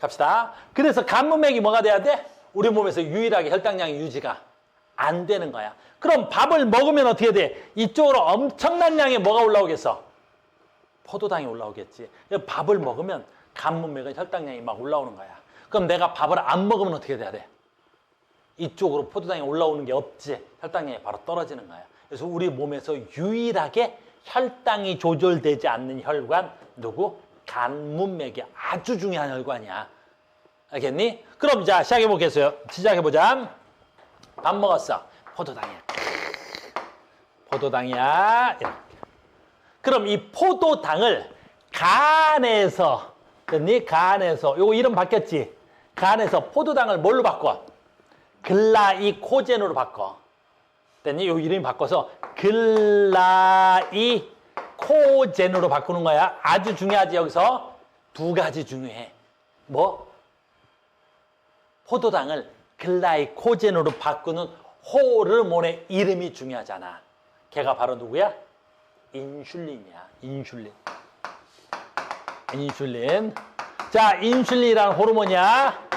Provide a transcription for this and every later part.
갑시다. 그래서 간문맥이 뭐가 돼야 돼? 우리 몸에서 유일하게 혈당량이 유지가 안 되는 거야. 그럼 밥을 먹으면 어떻게 돼? 이쪽으로 엄청난 양의 뭐가 올라오겠어? 포도당이 올라오겠지. 밥을 먹으면 간문맥은 혈당량이 막 올라오는 거야. 그럼 내가 밥을 안 먹으면 어떻게 돼야 돼? 이쪽으로 포도당이 올라오는 게 없지. 혈당량이 바로 떨어지는 거야. 그래서 우리 몸에서 유일하게 혈당이 조절되지 않는 혈관 누구? 간문맥이 아주 중요한 혈관이야. 알겠니? 그럼 자 시작해보겠어요. 시작해보자. 밥 먹었어. 포도당이야. 포도당이야. 이렇게. 그럼 이 포도당을 간에서, 됐니? 간에서, 요거 이름 바뀌었지? 간에서 포도당을 뭘로 바꿔? 글라이코젠으로 바꿔. 됐니? 요 이름이 바꿔서 글라이코젠으로 바꾸는 거야. 아주 중요하지. 여기서 두 가지 중요해. 뭐? 포도당을 글라이코젠으로 바꾸는 호르몬의 이름이 중요하잖아. 걔가 바로 누구야? 인슐린이야. 인슐린. 인슐린. 자, 인슐린이라는 호르몬이야.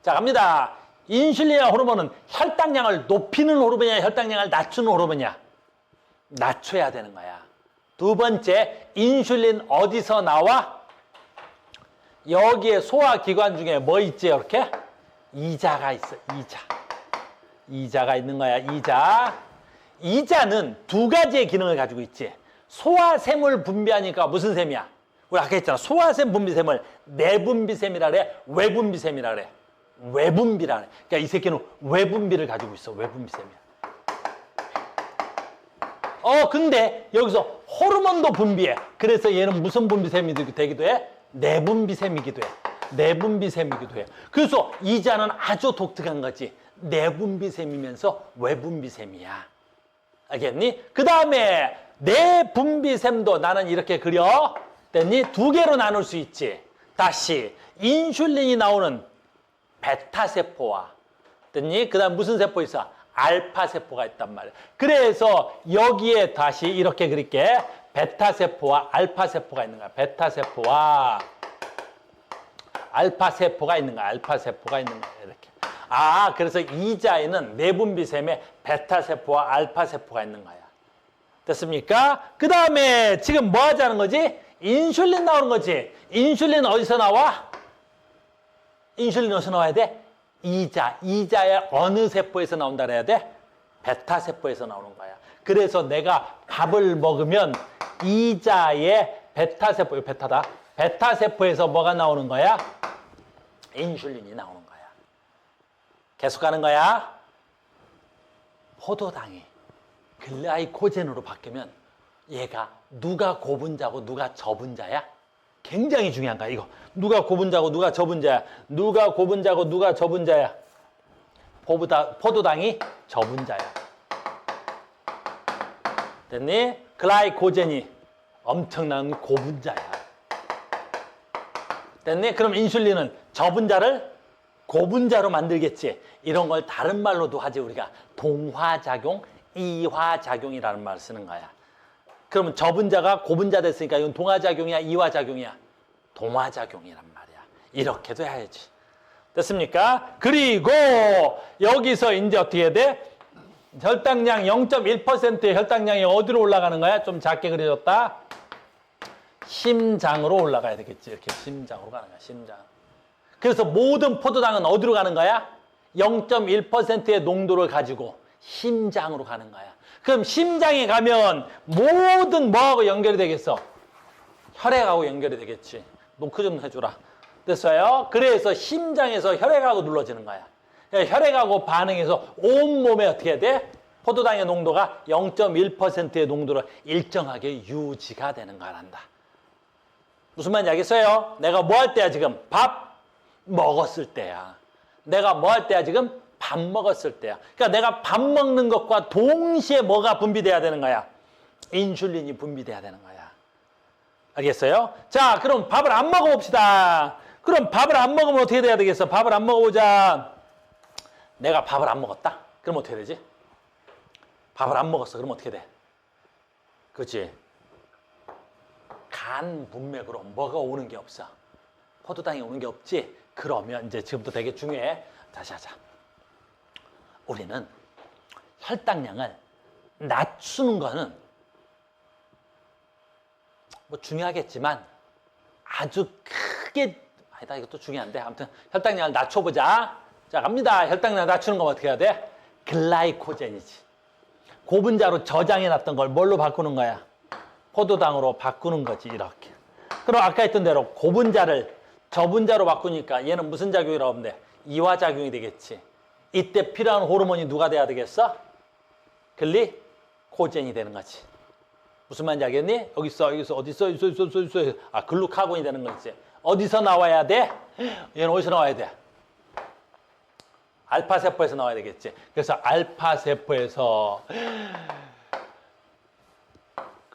자, 갑니다. 인슐린이라는 호르몬은 혈당량을 높이는 호르몬이야, 혈당량을 낮추는 호르몬이야? 낮춰야 되는 거야. 두 번째, 인슐린 어디서 나와? 여기에 소화기관 중에 뭐 있지, 이렇게? 이자가 있어, 이자. 이자가 있는 거야, 이자. 이자는 두 가지의 기능을 가지고 있지. 소화샘을 분비하니까 무슨 샘이야? 우리 아까 했잖아. 소화샘 분비샘을 내분비샘이라 그래, 외분비샘이라 그래. 외분비라 그래. 그러니까 이 새끼는 외분비를 가지고 있어, 외분비샘이야. 근데 여기서 호르몬도 분비해. 그래서 얘는 무슨 분비샘이 되기도 해? 내분비샘이기도 해. 내분비샘이기도 해. 그래서 이자는 아주 독특한 거지. 내분비샘이면서 외분비샘이야. 알겠니? 그 다음에 내분비샘도 나는 이렇게 그려. 됐니? 두 개로 나눌 수 있지. 다시 인슐린이 나오는 베타세포와, 됐니? 그 다음 무슨 세포 있어? 알파세포가 있단 말이야. 그래서 여기에 다시 이렇게 그릴게. 베타세포와 알파세포가 있는 거야. 베타세포와 알파세포가 있는 거야. 알파세포가 있는 거야. 이렇게. 그래서 이자에는 내분비샘에 베타세포와 알파세포가 있는 거야. 됐습니까? 그 다음에 지금 뭐 하자는 거지? 인슐린 나오는 거지. 인슐린 어디서 나와? 인슐린 어디서 나와야 돼? 이자. 이자의 어느 세포에서 나온다 그래야 돼? 베타세포에서 나오는 거야. 그래서 내가 밥을 먹으면 이자의 베타세포, 베타다. 베타세포에서 뭐가 나오는 거야? 인슐린이 나오는 거야. 계속 가는 거야. 포도당이 글라이코젠으로 바뀌면 얘가 누가 고분자고 누가 저분자야? 굉장히 중요한 거야, 이거. 누가 고분자고 누가 저분자야? 누가 고분자고 누가 저분자야? 포도당이 저분자야. 됐니? 글라이코젠이 엄청난 고분자야. 됐니? 그럼 인슐린은 저분자를 고분자로 만들겠지. 이런 걸 다른 말로도 하지, 우리가. 동화작용, 이화작용이라는 말을 쓰는 거야. 그러면 저분자가 고분자 됐으니까 이건 동화작용이야, 이화작용이야? 동화작용이란 말이야. 이렇게도 해야지. 됐습니까? 그리고 여기서 이제 어떻게 해야 돼? 혈당량 0.1%의 혈당량이 어디로 올라가는 거야? 좀 작게 그려줬다. 심장으로 올라가야 되겠지. 이렇게 심장으로 가는 거야, 심장. 그래서 모든 포도당은 어디로 가는 거야? 0.1%의 농도를 가지고 심장으로 가는 거야. 그럼 심장에 가면 모든 뭐하고 연결이 되겠어? 혈액하고 연결이 되겠지. 노크 좀 해주라. 됐어요? 그래서 심장에서 혈액하고 눌러지는 거야. 혈액하고 반응해서 온몸에 어떻게 해야 돼? 포도당의 농도가 0.1%의 농도로 일정하게 유지가 되는 거란다. 무슨 말인지 알겠어요? 내가 뭐 할 때야 지금? 밥 먹었을 때야. 내가 뭐 할 때야 지금? 밥 먹었을 때야. 그러니까 내가 밥 먹는 것과 동시에 뭐가 분비돼야 되는 거야? 인슐린이 분비돼야 되는 거야. 알겠어요? 자, 그럼 밥을 안 먹어봅시다. 그럼 밥을 안 먹으면 어떻게 돼야 되겠어? 밥을 안 먹어보자. 내가 밥을 안 먹었다? 그럼 어떻게 되지? 밥을 안 먹었어. 그럼 어떻게 돼? 그렇지? 간 문맥으로 뭐가 오는 게 없어. 포도당이 오는 게 없지. 그러면 이제 지금부터 되게 중요해. 다시 하자. 우리는 혈당량을 낮추는 거는 뭐 중요하겠지만 아주 크게 아니다 이것도 중요한데 아무튼 혈당량을 낮춰보자. 자 갑니다. 혈당량 낮추는 거 어떻게 해야 돼? 글라이코젠이지. 고분자로 저장해놨던 걸 뭘로 바꾸는 거야? 포도당으로 바꾸는 거지 이렇게. 그럼 아까 했던 대로 고분자를 저분자로 바꾸니까 얘는 무슨 작용이라고 하면 돼? 이화작용이 되겠지. 이때 필요한 호르몬이 누가 돼야 되겠어? 글리코젠이 되는 거지. 무슨 말인지 알겠니? 여기 있어, 어디 있어, 있어. 아, 글루카곤이 되는 거지. 어디서 나와야 돼? 얘는 어디서 나와야 돼? 알파세포에서 나와야 되겠지. 그래서 알파세포에서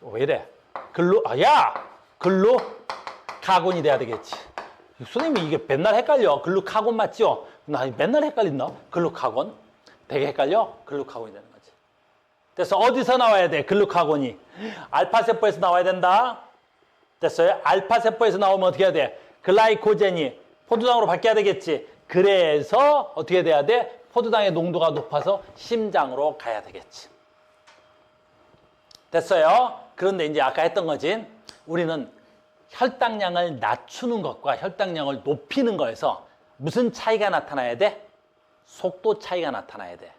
왜 이래? 글루카곤이 돼야 되겠지. 선생님이 이게 맨날 헷갈려. 글루카곤 맞죠? 나 맨날 헷갈린다. 글루카곤. 되게 헷갈려? 글루카곤이 되는 거지. 그래서 어디서 나와야 돼? 글루카곤이. 알파세포에서 나와야 된다. 됐어요? 알파세포에서 나오면 어떻게 해야 돼? 글라이코젠이 포도당으로 바뀌어야 되겠지. 그래서 어떻게 돼야 돼? 포도당의 농도가 높아서 심장으로 가야 되겠지. 됐어요? 그런데 이제 아까 했던 거지. 우리는 혈당량을 낮추는 것과 혈당량을 높이는 거에서 무슨 차이가 나타나야 돼? 속도 차이가 나타나야 돼.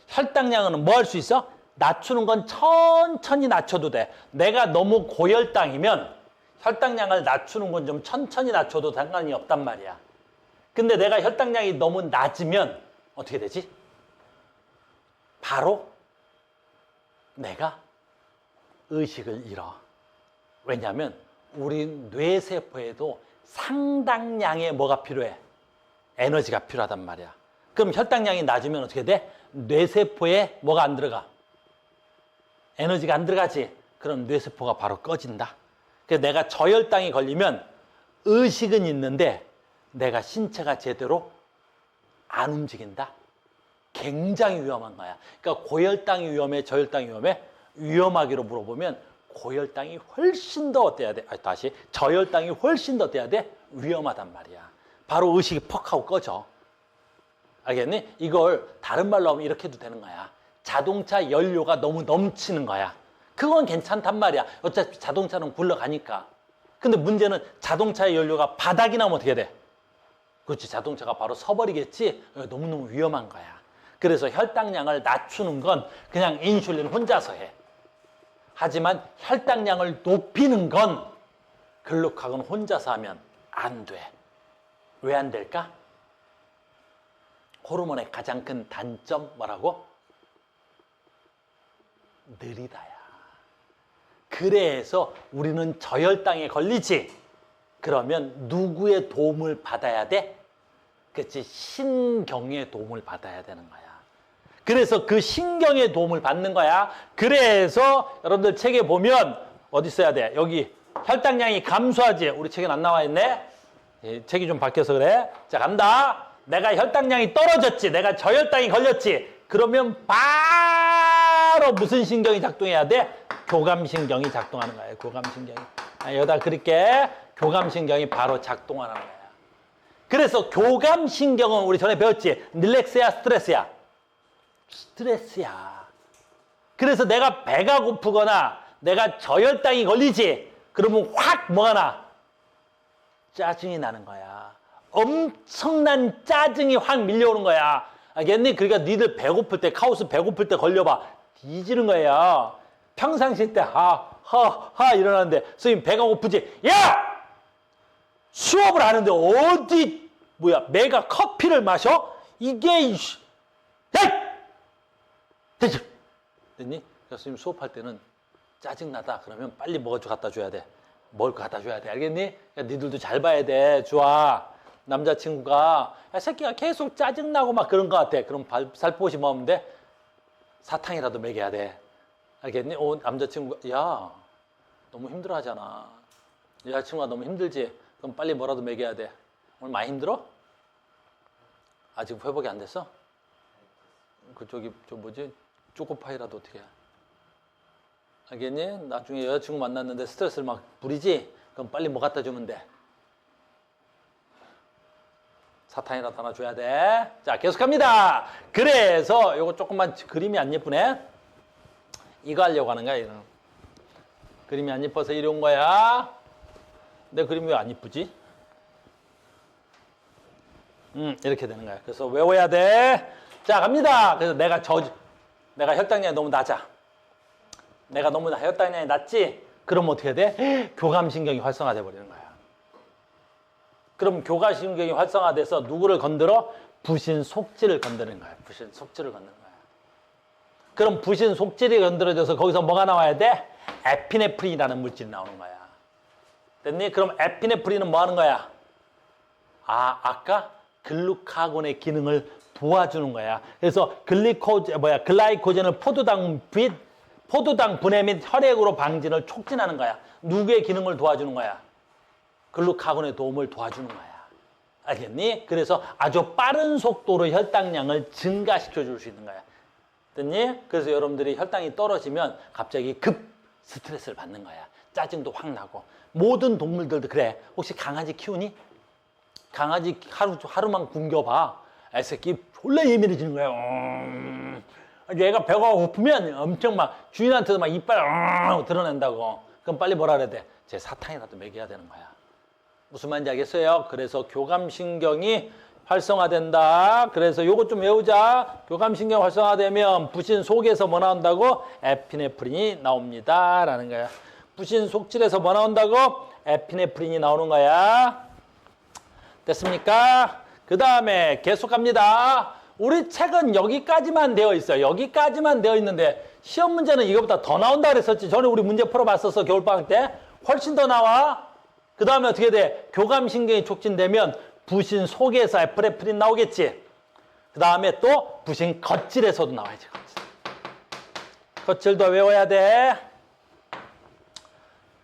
혈당량은 뭐 할 수 있어? 낮추는 건 천천히 낮춰도 돼. 내가 너무 고혈당이면 혈당량을 낮추는 건 좀 천천히 낮춰도 상관이 없단 말이야. 근데 내가 혈당량이 너무 낮으면 어떻게 되지? 바로 내가 의식을 잃어. 왜냐하면 우리 뇌세포에도 상당량의 뭐가 필요해? 에너지가 필요하단 말이야. 그럼 혈당량이 낮으면 어떻게 돼? 뇌세포에 뭐가 안 들어가? 에너지가 안 들어가지. 그럼 뇌세포가 바로 꺼진다. 그래서 내가 저혈당이 걸리면 의식은 있는데 내가 신체가 제대로 안 움직인다. 굉장히 위험한 거야. 그러니까 고혈당이 위험해, 저혈당이 위험해? 위험하기로 물어보면 고혈당이 훨씬 더 어때야 돼? 다시 저혈당이 훨씬 더 어때야 돼? 위험하단 말이야. 바로 의식이 퍽 하고 꺼져. 알겠니? 이걸 다른 말로 하면 이렇게 해도 되는 거야. 자동차 연료가 너무 넘치는 거야. 그건 괜찮단 말이야. 어차피 자동차는 굴러가니까. 근데 문제는 자동차의 연료가 바닥이 나면 어떻게 돼? 그렇지, 자동차가 바로 서버리겠지. 너무너무 위험한 거야. 그래서 혈당량을 낮추는 건 그냥 인슐린 혼자서 해. 하지만 혈당량을 높이는 건 글루카곤 혼자서 하면 안 돼. 왜 안 될까? 호르몬의 가장 큰 단점 뭐라고? 느리다야. 그래서 우리는 저혈당에 걸리지. 그러면 누구의 도움을 받아야 돼? 그렇지, 신경의 도움을 받아야 되는 거야. 그래서 그 신경의 도움을 받는 거야. 그래서 여러분들 책에 보면 어디 써야 돼? 여기 혈당량이 감소하지. 우리 책엔 안 나와 있네. 책이 좀 바뀌어서 그래. 자, 간다. 내가 혈당량이 떨어졌지. 내가 저혈당이 걸렸지. 그러면 바로 무슨 신경이 작동해야 돼? 교감신경이 작동하는 거야. 교감신경이. 여기다 그릴게. 교감신경이 바로 작동하는 거야. 그래서 교감신경은 우리 전에 배웠지. 릴렉스야, 스트레스야? 스트레스야. 그래서 내가 배가 고프거나 내가 저혈당이 걸리지. 그러면 확 뭐가 나? 짜증이 나는 거야. 엄청난 짜증이 확 밀려오는 거야. 알겠니? 그러니까 니들 배고플 때, 카오스 배고플 때 걸려봐. 뒤지는 거야. 평상시 때 하 일어나는데 선생님 배가 고프지? 야! 수업을 하는데 어디 매가 커피를 마셔? 이게 야! 됐지? 됐니? 그래서 선생님 수업할 때는 짜증나다 그러면 빨리 뭐 갖다 줘야 돼. 뭘 갖다 줘야 돼. 알겠니? 야, 니들도 잘 봐야 돼. 주아. 남자친구가 야, 새끼가 계속 짜증나고 막 그런 것 같아. 그럼 살포시 뭐 하면 돼? 사탕이라도 먹여야 돼. 알겠니? 남자친구가 야 너무 힘들어하잖아. 여자친구가 너무 힘들지? 그럼 빨리 뭐라도 먹여야 돼. 오늘 많이 힘들어? 아직 회복이 안 됐어? 초코파이라도 어떻게 해? 알겠니? 나중에 여자친구 만났는데 스트레스를 막 부리지? 그럼 빨리 뭐 갖다 주면 돼? 사탕이 나타나줘야 돼. 자, 계속합니다. 그래서 요거 조금만 그림이 안 예쁘네. 이거 하려고 하는 거야. 이런. 그림이 안 예뻐서 이리 온 거야. 내 그림이 왜 안 예쁘지? 이렇게 되는 거야. 그래서 외워야 돼. 자, 갑니다. 그래서 내가 혈당량이 너무 낮아. 내가 너무 혈당량이 낮지? 그럼 어떻게 돼? 교감신경이 활성화돼 버리는 거야. 그럼 교감신경이 활성화돼서 누구를 건드려? 부신 속지를 건드는 거야. 부신 속지를 건드는 거야. 그럼 부신 속질이 건드려져서 거기서 뭐가 나와야 돼? 에피네프린이라는 물질이 나오는 거야. 됐니? 그럼 에피네프린은 뭐 하는 거야? 아까 글루카곤의 기능을 도와주는 거야. 그래서 글라이코젠을 포도당 분해 및 혈액으로 방진을 촉진하는 거야. 누구의 기능을 도와주는 거야? 글루카곤의 도움을 도와주는 거야. 알겠니? 그래서 아주 빠른 속도로 혈당량을 증가시켜 줄 수 있는 거야. 됐니? 그래서 여러분들이 혈당이 떨어지면 갑자기 급 스트레스를 받는 거야. 짜증도 확 나고. 모든 동물들도 그래. 혹시 강아지 키우니? 강아지 하루만 굶겨봐. 애새끼 졸라 예민해지는 거야. 얘가 배가 고프면 엄청 막 주인한테도 막 이빨 드러낸다고. 그럼 빨리 뭐라 그래야 돼? 제 사탕이라도 먹여야 되는 거야. 무슨 말인지 알겠어요? 그래서 교감신경이 활성화된다. 그래서 요거 좀 외우자. 교감신경 활성화되면 부신 속에서 뭐 나온다고? 에피네프린이 나옵니다. 라는 거야. 부신 속질에서 뭐 나온다고? 에피네프린이 나오는 거야. 됐습니까? 그 다음에 계속 갑니다. 우리 책은 여기까지만 되어 있어요. 여기까지만 되어 있는데 시험 문제는 이거보다 더 나온다 그랬었지. 전에 우리 문제 풀어봤었어. 겨울방학 때. 훨씬 더 나와. 그 다음에 어떻게 돼? 교감신경이 촉진되면 부신 속에서 에피네프린 나오겠지. 그 다음에 또 부신 겉질에서도 나와야지. 겉질도 외워야 돼.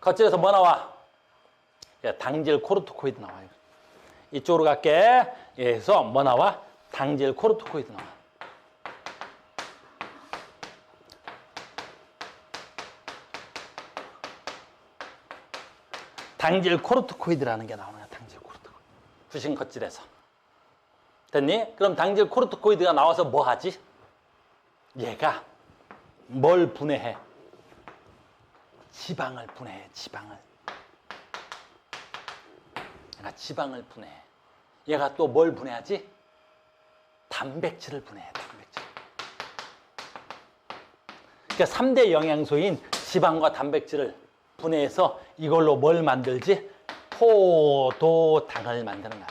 겉질에서 뭐 나와? 당질 코르티코이드 나와요. 이쪽으로 갈게. 그래서 뭐 나와? 당질 코르티코이드 나와. 당질 코르티코이드라는 게 나오는 거야. 당질 코르티코이드. 부신 겉질에서. 됐니? 그럼 당질 코르티코이드가 나와서 뭐 하지? 얘가 뭘 분해해? 지방을 분해해. 지방을. 얘가 지방을 분해해. 얘가 또 뭘 분해하지? 단백질을 분해해. 단백질. 그러니까 3대 영양소인 지방과 단백질을 분해해서 이걸로 뭘 만들지? 포도당을 만드는 거야.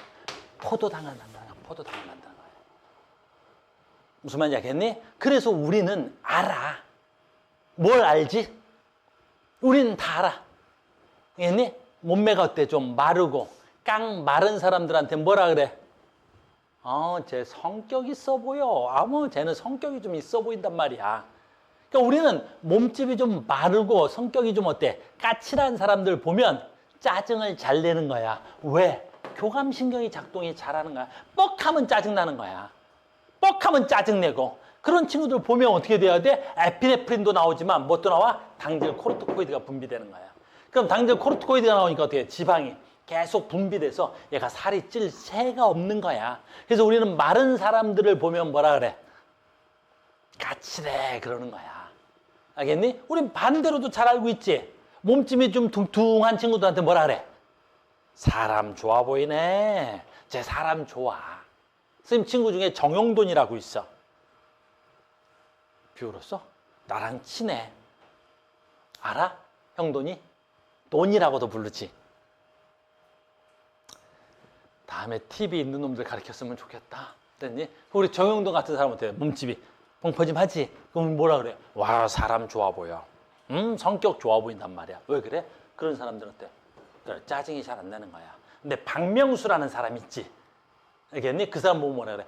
포도당을 만드는 거야. 포도당을 만드는 거야. 무슨 말인지 알겠니? 그래서 우리는 알아. 뭘 알지? 우리는 다 알아. 알겠니? 몸매가 어때? 좀 마르고 깡 마른 사람들한테 뭐라 그래? 쟤 성격 있어 보여. 쟤는 성격이 좀 있어 보인단 말이야. 그러니까 우리는 몸집이 좀 마르고 성격이 좀 어때? 까칠한 사람들 보면 짜증을 잘 내는 거야. 왜? 교감신경이 작동이 잘하는 거야. 뻑하면 짜증나는 거야. 뻑하면 짜증내고. 그런 친구들 보면 어떻게 돼야 돼? 에피네프린도 나오지만 뭣도 나와? 당질 코르티코이드가 분비되는 거야. 그럼 당질 코르티코이드가 나오니까 어떻게 해? 지방이 계속 분비돼서 얘가 살이 찔 새가 없는 거야. 그래서 우리는 마른 사람들을 보면 뭐라 그래? 까칠해 그러는 거야. 알겠니? 우린 반대로도 잘 알고 있지. 몸집이 좀 둥둥한 친구들한테 뭐라 그래? 사람 좋아 보이네. 쟤 사람 좋아. 선생님 친구 중에 정용돈이라고 있어. 비웃었어? 나랑 친해. 알아? 형돈이? 돈이라고도 부르지. 다음에 TV 있는 놈들 가르쳤으면 좋겠다. 됐니? 우리 정용돈 같은 사람 어때? 몸집이 펑퍼짐하지? 그럼 뭐라 그래? 와 사람 좋아 보여. 성격 좋아 보인단 말이야. 왜 그래? 그런 사람들은 어때? 그래, 짜증이 잘 안 나는 거야. 근데 박명수라는 사람 있지? 알겠니? 그 사람 보면 뭐라 그래?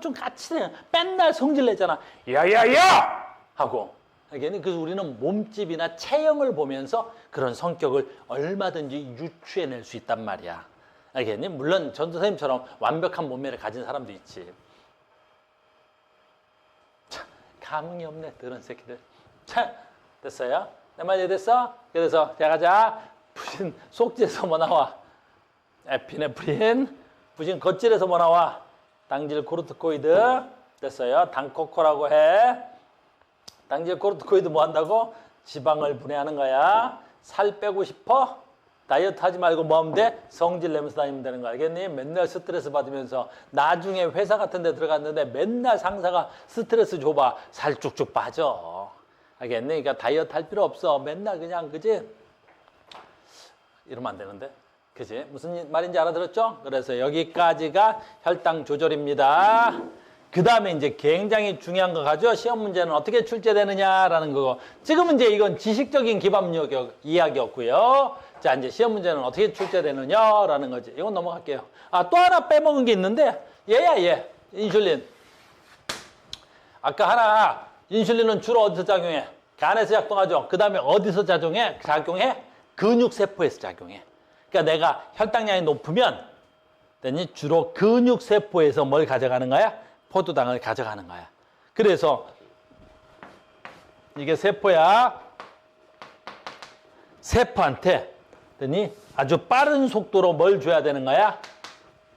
좀 까칠해. 맨날 성질 내잖아. 야야야! 하고. 알겠니? 그래서 우리는 몸집이나 체형을 보면서 그런 성격을 얼마든지 유추해낼 수 있단 말이야. 알겠니? 물론 전 선생님처럼 완벽한 몸매를 가진 사람도 있지. 참, 감흥이 없네, 그런 새끼들. 자, 됐어요? 내 말 이해됐어? 그래서 자 가자. 부신 속지에서 뭐 나와? 에피네프린, 지금 겉질에서 뭐 나와? 당질 코르티코이드. 됐어요. 당코코라고 해. 당질 코르티코이드 뭐 한다고? 지방을 분해하는 거야. 살 빼고 싶어? 다이어트 하지 말고 뭐 하면 돼? 성질 내면서 다니면 되는 거 알겠니? 맨날 스트레스 받으면서 나중에 회사 같은 데 들어갔는데 맨날 상사가 스트레스 줘봐. 살 쭉쭉 빠져. 알겠니? 그러니까 다이어트 할 필요 없어. 맨날 그냥 그지? 이러면 안 되는데. 그지? 무슨 말인지 알아들었죠? 그래서 여기까지가 혈당 조절입니다. 그 다음에 이제 굉장히 중요한 거 가죠. 시험 문제는 어떻게 출제되느냐라는 거고. 지금은 이제 이건 지식적인 기반 이야기였고요. 자, 이제 시험 문제는 어떻게 출제되느냐라는 거지. 이건 넘어갈게요. 아, 또 하나 빼먹은 게 있는데, 얘야, 얘. 인슐린. 아까 하나, 인슐린은 주로 어디서 작용해? 간에서 작동하죠. 그 다음에 어디서 작용해? 근육세포에서 작용해. 그러니까 내가 혈당량이 높으면, 주로 근육세포에서 뭘 가져가는 거야? 포도당을 가져가는 거야. 그래서, 이게 세포야. 세포한테 아주 빠른 속도로 뭘 줘야 되는 거야?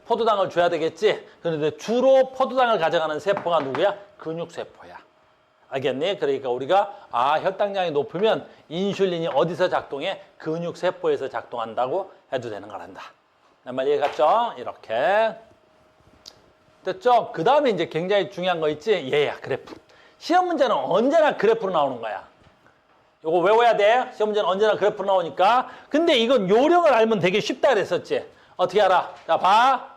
포도당을 줘야 되겠지? 그런데 주로 포도당을 가져가는 세포가 누구야? 근육세포야. 알겠니? 그러니까 우리가 혈당량이 높으면 인슐린이 어디서 작동해? 근육세포에서 작동한다고 해도 되는 거란다. 내 말 이해 갔죠? 이렇게. 됐죠? 그 다음에 이제 굉장히 중요한 거 있지? 얘야, 그래프. 시험 문제는 언제나 그래프로 나오는 거야. 요거 외워야 돼. 시험 문제는 언제나 그래프로 나오니까. 근데 이건 요령을 알면 되게 쉽다 그랬었지. 어떻게 알아? 자, 봐.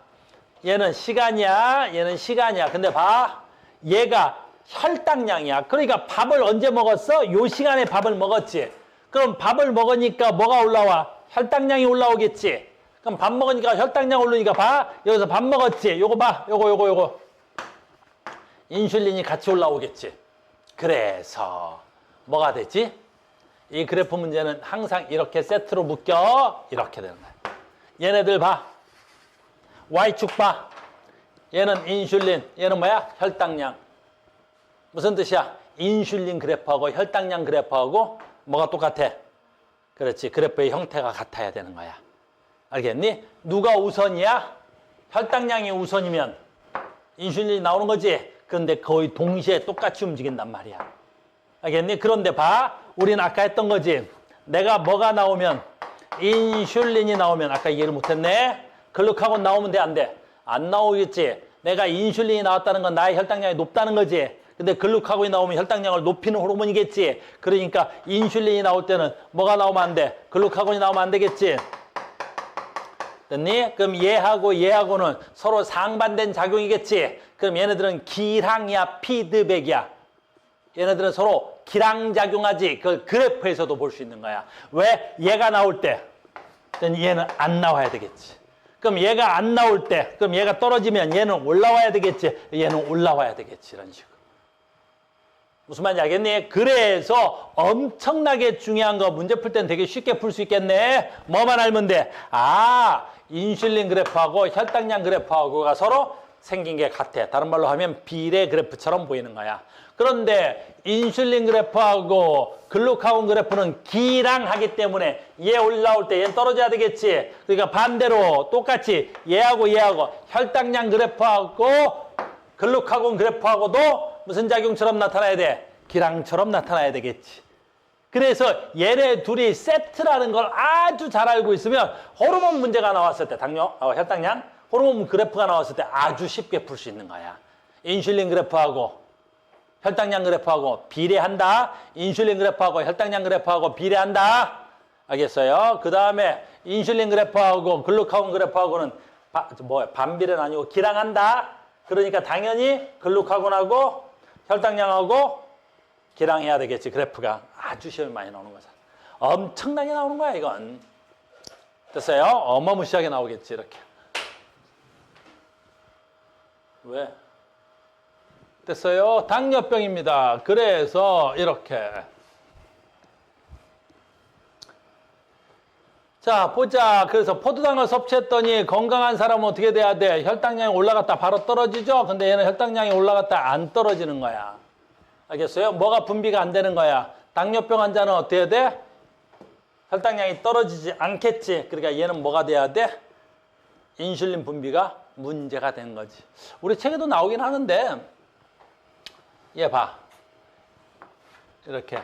얘는 시간이야. 얘는 시간이야. 근데 봐. 얘가 혈당량이야. 그러니까 밥을 언제 먹었어? 요 시간에 밥을 먹었지. 그럼 밥을 먹으니까 뭐가 올라와? 혈당량이 올라오겠지. 그럼 밥 먹으니까 혈당량 오르니까 봐. 여기서 밥 먹었지. 요거 봐. 요거. 인슐린이 같이 올라오겠지. 그래서 뭐가 되지? 이 그래프 문제는 항상 이렇게 세트로 묶여. 이렇게 되는 거야. 얘네들 봐. Y축 봐. 얘는 인슐린. 얘는 뭐야? 혈당량. 무슨 뜻이야? 인슐린 그래프하고 혈당량 그래프하고 뭐가 똑같아? 그렇지. 그래프의 형태가 같아야 되는 거야. 알겠니? 누가 우선이야? 혈당량이 우선이면 인슐린이 나오는 거지. 그런데 거의 동시에 똑같이 움직인단 말이야. 알겠니? 그런데 봐. 우리는 아까 했던 거지. 내가 뭐가 나오면 인슐린이 나오면 아까 이해를 못했네. 글루카곤 나오면 돼, 안 돼? 안 나오겠지. 내가 인슐린이 나왔다는 건 나의 혈당량이 높다는 거지. 근데 글루카곤이 나오면 혈당량을 높이는 호르몬이겠지. 그러니까 인슐린이 나올 때는 뭐가 나오면 안 돼? 글루카곤이 나오면 안 되겠지. 됐니? 그럼 얘하고는 서로 상반된 작용이겠지. 그럼 얘네들은 기량이야, 피드백이야. 얘네들은 서로 기량작용하지. 그걸 그래프에서도 볼 수 있는 거야. 왜? 얘가 나올 때 얘는 안 나와야 되겠지. 그럼 얘가 안 나올 때 그럼 얘가 떨어지면 얘는 올라와야 되겠지. 얘는 올라와야 되겠지. 이런 식으로. 무슨 말인지 알겠니? 그래서 엄청나게 중요한 거 문제 풀 때는 되게 쉽게 풀 수 있겠네. 뭐만 알면 돼. 인슐린 그래프하고 혈당량 그래프하고가 서로 생긴 게 같아. 다른 말로 하면 비례 그래프처럼 보이는 거야. 그런데 인슐린 그래프하고 글루카곤 그래프는 기량하기 때문에 얘 올라올 때 얘는 떨어져야 되겠지. 그러니까 반대로 똑같이 얘하고 혈당량 그래프하고 글루카곤 그래프하고도 무슨 작용처럼 나타나야 돼? 기량처럼 나타나야 되겠지. 그래서 얘네 둘이 세트라는 걸 아주 잘 알고 있으면 호르몬 문제가 나왔을 때 혈당량, 호르몬 그래프가 나왔을 때 아주 쉽게 풀 수 있는 거야. 인슐린 그래프하고 혈당량 그래프하고 비례한다. 인슐린 그래프하고 혈당량 그래프하고 비례한다. 알겠어요? 그 다음에 인슐린 그래프하고 글루카곤 그래프하고는 반비례는 아니고 기량한다. 그러니까 당연히 글루카곤하고 혈당량하고 기량해야 되겠지. 그래프가 아주 시험이 많이 나오는 거잖아. 엄청나게 나오는 거야 이건. 됐어요? 어마무시하게 나오겠지 이렇게. 왜? 됐어요? 당뇨병입니다. 그래서 이렇게. 자, 보자. 그래서 포도당을 섭취했더니 건강한 사람은 어떻게 돼야 돼? 혈당량이 올라갔다 바로 떨어지죠? 근데 얘는 혈당량이 올라갔다 안 떨어지는 거야. 알겠어요? 뭐가 분비가 안 되는 거야? 당뇨병 환자는 어떻게 돼? 혈당량이 떨어지지 않겠지. 그러니까 얘는 뭐가 돼야 돼? 인슐린 분비가 문제가 된 거지. 우리 책에도 나오긴 하는데 얘 봐. 이렇게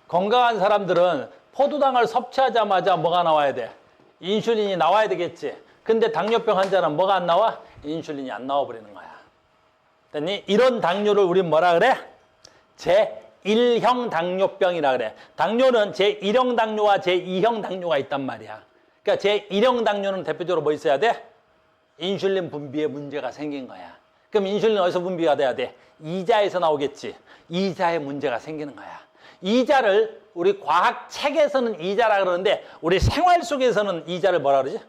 건강한 사람들은 포도당을 섭취하자마자 뭐가 나와야 돼? 인슐린이 나와야 되겠지. 근데 당뇨병 환자는 뭐가 안 나와? 인슐린이 안 나와버리는 거야. 됐니? 이런 당뇨를 우린 뭐라 그래? 제1형 당뇨병이라 그래. 당뇨는 제1형 당뇨와 제2형 당뇨가 있단 말이야. 그러니까 제1형 당뇨는 대표적으로 뭐 있어야 돼? 인슐린 분비에 문제가 생긴 거야. 그럼 인슐린 어디서 분비가 돼야 돼? 이자에서 나오겠지. 이자에 문제가 생기는 거야. 이자를 우리 과학 책에서는 이자라 그러는데 우리 생활 속에서는 이자를 뭐라 그러지?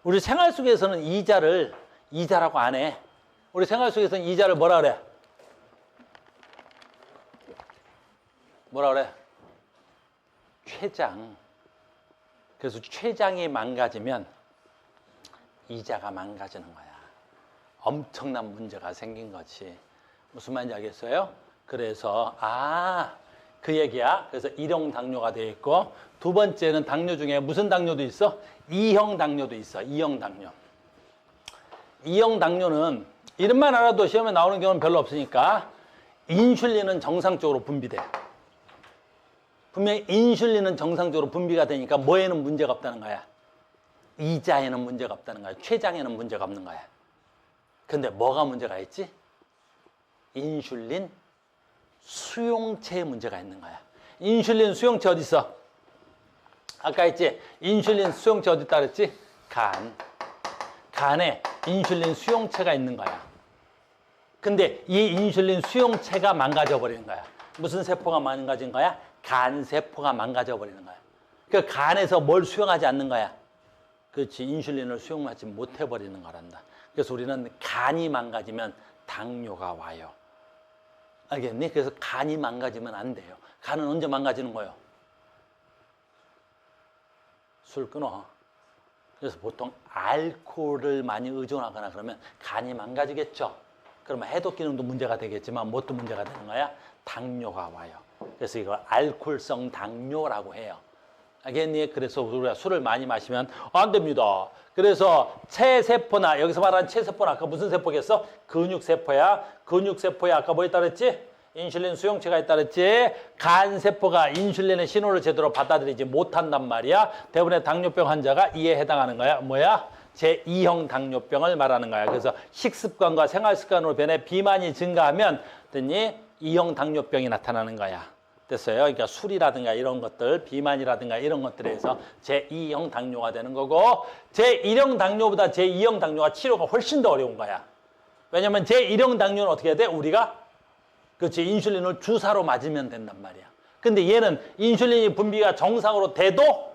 우리 생활 속에서는 이자를 이자라고 안 해. 우리 생활 속에서는 이자를 뭐라 그래? 뭐라 그래? 췌장. 그래서 췌장이 망가지면 이자가 망가지는 거야. 엄청난 문제가 생긴 거지. 무슨 말인지 알겠어요? 그래서 그 얘기야. 그래서 1형 당뇨가 되어 있고 두 번째는 당뇨 중에 무슨 당뇨도 있어? 2형 당뇨도 있어. 2형 당뇨. 2형 당뇨는 이름만 알아도 시험에 나오는 경우는 별로 없으니까 인슐린은 정상적으로 분비돼. 분명히 인슐린은 정상적으로 분비가 되니까 뭐에는 문제가 없다는 거야? 이자에는 문제가 없다는 거야. 췌장에는 문제가 없는 거야. 근데 뭐가 문제가 있지? 인슐린 수용체에 문제가 있는 거야. 인슐린 수용체 어디 있어? 아까 했지? 인슐린 수용체 어디 있다 그랬지? 간. 간에 인슐린 수용체가 있는 거야. 근데 이 인슐린 수용체가 망가져 버리는 거야. 무슨 세포가 망가진 거야? 간세포가 망가져 버리는 거야. 그 간에서 뭘 수용하지 않는 거야? 그렇지. 인슐린을 수용하지 못해 버리는 거란다. 그래서 우리는 간이 망가지면 당뇨가 와요. 알겠니? 그래서 간이 망가지면 안 돼요. 간은 언제 망가지는 거예요? 술 끊어. 그래서 보통 알코올을 많이 의존하거나 그러면 간이 망가지겠죠. 그러면 해독 기능도 문제가 되겠지만 뭣도 문제가 되는 거야? 당뇨가 와요. 그래서 이걸 알코올성 당뇨라고 해요. 알겠니? 그래서 우리가 술을 많이 마시면 안 됩니다. 그래서 체세포나 여기서 말하는 체세포는 아까 무슨 세포겠어? 근육세포야. 근육세포에 아까 뭐 있다 그랬지? 인슐린 수용체가 있다 그랬지? 간세포가 인슐린의 신호를 제대로 받아들이지 못한단 말이야. 대부분의 당뇨병 환자가 이에 해당하는 거야. 뭐야? 제2형 당뇨병을 말하는 거야. 그래서 식습관과 생활습관으로 변해 비만이 증가하면 됐니? 2형 당뇨병이 나타나는 거야. 됐어요? 그러니까 술이라든가 이런 것들, 비만이라든가 이런 것들에서 제2형 당뇨가 되는 거고 제1형 당뇨보다 제2형 당뇨가 치료가 훨씬 더 어려운 거야. 왜냐면 제1형 당뇨는 어떻게 해야 돼? 우리가 그렇지 인슐린을 주사로 맞으면 된단 말이야. 근데 얘는 인슐린이 분비가 정상으로 돼도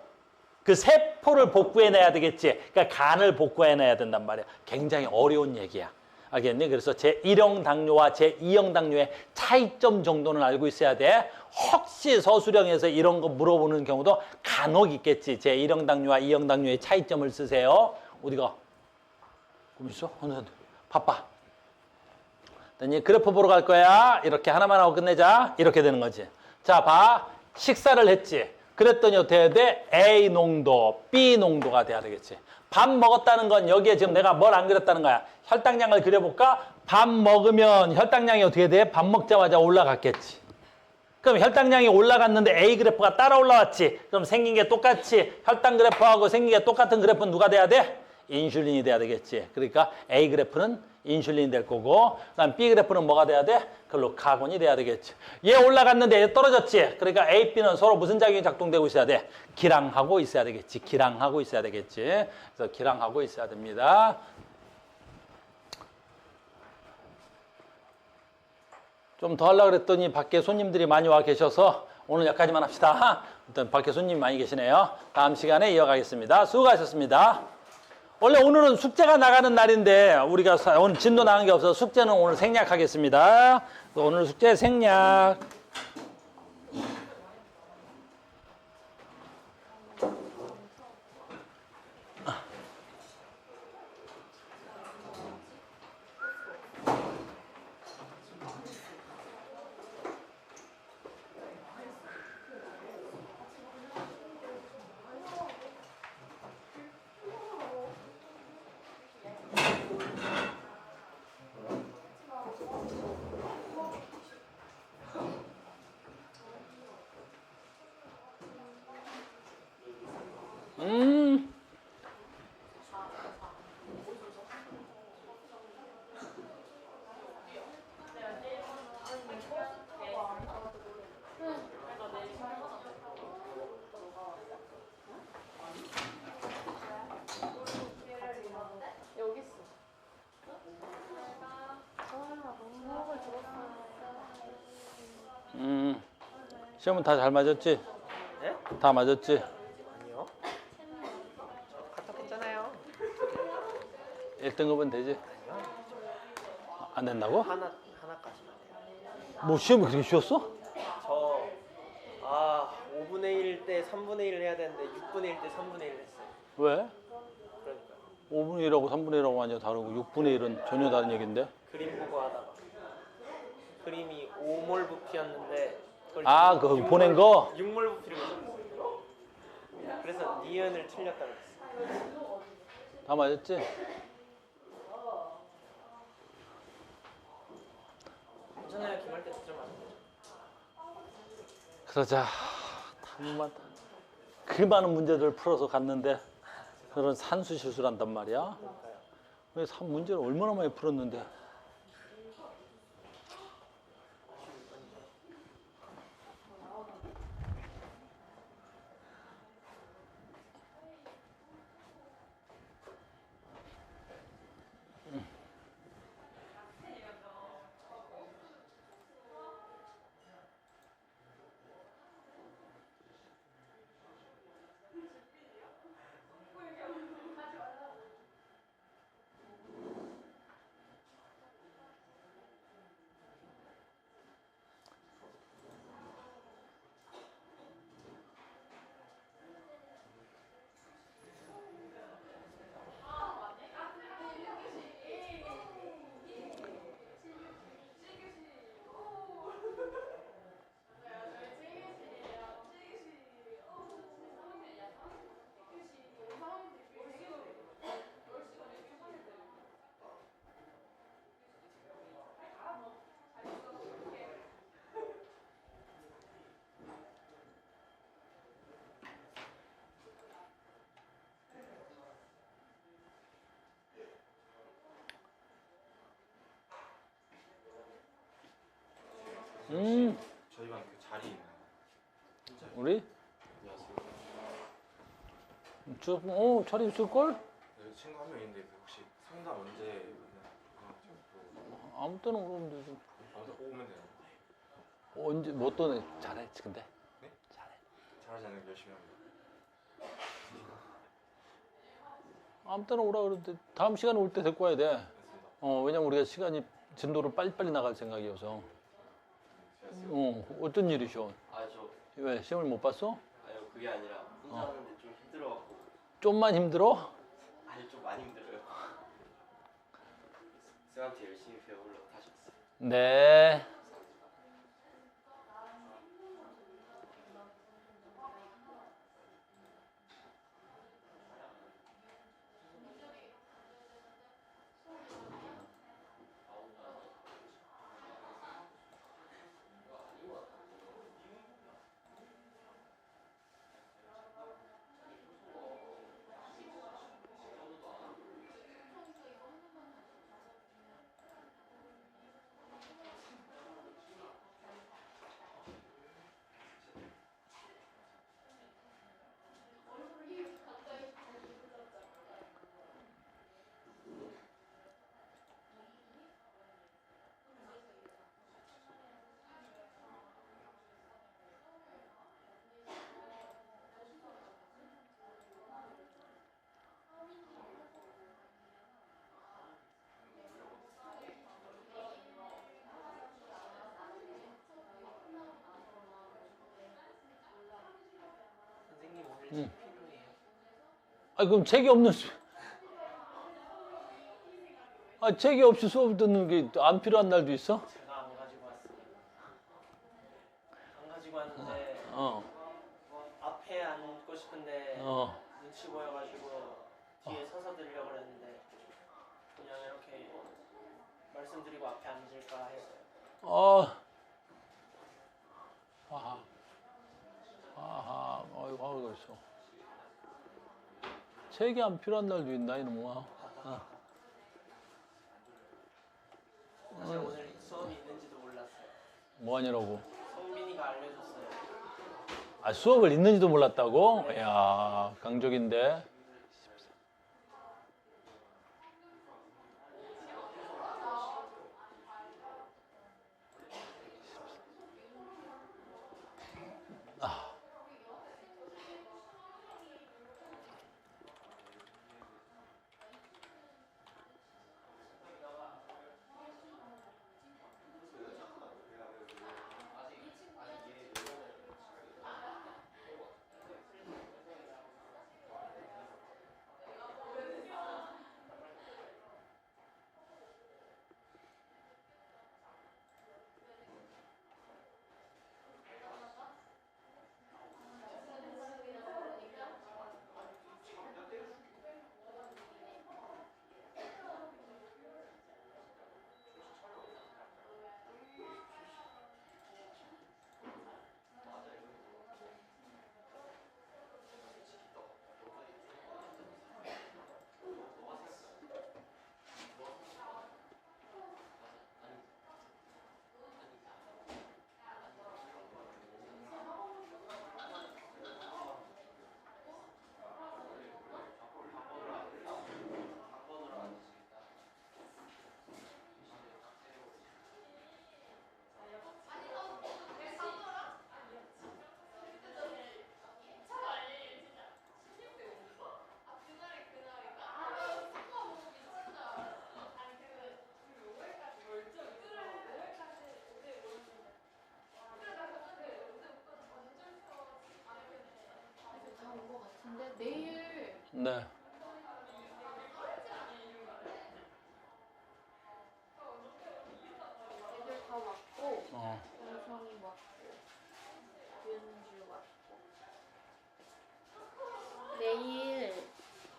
그 세포를 복구해내야 되겠지. 그러니까 간을 복구해내야 된단 말이야. 굉장히 어려운 얘기야. 알겠니? 그래서 제1형 당뇨와 제2형 당뇨의 차이점 정도는 알고 있어야 돼. 혹시 서술형에서 이런 거 물어보는 경우도 간혹 있겠지. 제1형 당뇨와 2형 당뇨의 차이점을 쓰세요. 어디가? 그럼 있어? 바빠. 됐니? 그래프 보러 갈 거야. 이렇게 하나만 하고 끝내자. 이렇게 되는 거지. 자, 봐. 식사를 했지. 그랬더니 어떻게 해야 돼? A 농도, B 농도가 돼야 되겠지. 밥 먹었다는 건 여기에 지금 내가 뭘 안 그렸다는 거야. 혈당량을 그려볼까? 밥 먹으면 혈당량이 어떻게 돼? 밥 먹자마자 올라갔겠지. 그럼 혈당량이 올라갔는데 A 그래프가 따라 올라왔지. 그럼 생긴 게 똑같이 혈당 그래프하고 생긴 게 똑같은 그래프는 누가 돼야 돼? 인슐린이 돼야 되겠지. 그러니까 A 그래프는 인슐린이 될 거고 그다음 B 그래프는 뭐가 돼야 돼? 글루카곤이 돼야 되겠지. 얘 올라갔는데 얘 떨어졌지. 그러니까 A, B는 서로 무슨 작용이 작동되고 있어야 돼? 기랑하고 있어야 되겠지. 기랑하고 있어야 되겠지. 그래서 기랑하고 있어야 됩니다. 좀 더 하려고 그랬더니 밖에 손님들이 많이 와 계셔서 오늘 여기까지만 합시다. 일단 밖에 손님이 많이 계시네요. 다음 시간에 이어가겠습니다. 수고하셨습니다. 원래 오늘은 숙제가 나가는 날인데 우리가 오늘 진도 나간 게 없어서 숙제는 오늘 생략하겠습니다. 오늘 숙제 생략. 시험은 다 잘 맞았지? 네? 다 맞았지? 아니요. 저 카톡 했잖아요. 1등급은 되지? 아니요. 안 된다고? 하나까지만 돼요. 뭐 시험이 그렇게 쉬웠어? 저 5분의 1 때 3분의 1을 해야 되는데 6분의 1 때 3분의 1을 했어요. 왜? 그러니까 5분의 1하고 3분의 1하고 완전 다르고 6분의 1은 전혀 다른 얘기인데? 그림 보고 하다가 그림이 5몰 부피였는데 아, 그거 보낸 거? 6몰 부피를 보냈어요. 그래서 니은을 틀렸다 그랬어요. 다 맞았지? 괜찮아요. 기말 때 좀 안 되죠. 그러자. 당만 그 많은 문제들을 풀어서 갔는데 그런 산수 실수를 한단 말이야. 그러니까요. 왜 문제를 얼마나 많이 풀었는데. 저희 반 그 자리 있나요? 우리? 안녕하세요. 자리 있을걸? 네, 친구 한 명 있는데 그 혹시 상담 언제 만나요? 아무 때나 오면 되지. 오면 되나요? 언제, 뭐 또 잘해, 근데? 네? 잘해. 잘하잖아요. 열심히 합니다. 아무 때나 오라 그러는데 다음 시간에 올 때 데리고 와야 돼. 됐습니다. 왜냐면 우리가 시간이 진도를 빨리빨리 나갈 생각이어서. 어떤 일이셔? 저 왜, 시험을 못 봤어? 아니요 그게 아니라 혼자 하는데 좀 힘들어갖고 좀만 힘들어? 아니 좀 많이 힘들어요. 쌤한테 열심히 배워보려고 다시 왔어요. 네. 선생님 오늘 좀 필요해요. 그럼 책이 없는 책이 없이 수업 듣는 게 안 필요한 날도 있어? 제가 안 가지고 왔어요. 안 가지고 왔는데 어. 앞에 앉고 싶은데 어. 눈치 보여가지고 뒤에 서서 들려고 그랬는데 그냥 이렇게 말씀드리고 앞에 앉을까 해서요. 아하. 아하. 어이구, 있어. 책이 안 필요한 날도 있나, 이놈아. 사실 오늘 수업이 있는지도 몰랐어요. 뭐 하냐고. 성빈이가 알려줬어요. 수업을 있는지도 몰랐다고? 이야, 강적인데. 네. 애들 다 왔고 어. 영성이 왔고 윤주 왔고 내일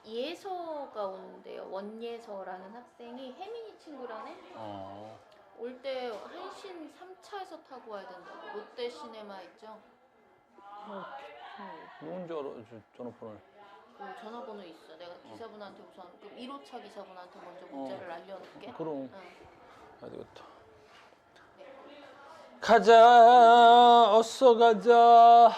예서가 오는데요. 원예서라는 학생이 혜민이 친구라네. 어. 올 때 한신 3차에서 타고 와야 된다고. 롯데 시네마 있죠? 누군 줄 알아? 전화번호를. 그 전화번호 있어. 내가 기사분한테 우선 그 1호차 기사분한테 먼저 문자를 알려놓을게. 그럼. 응. 가야 되겠다. 네. 가자. 어서 가자.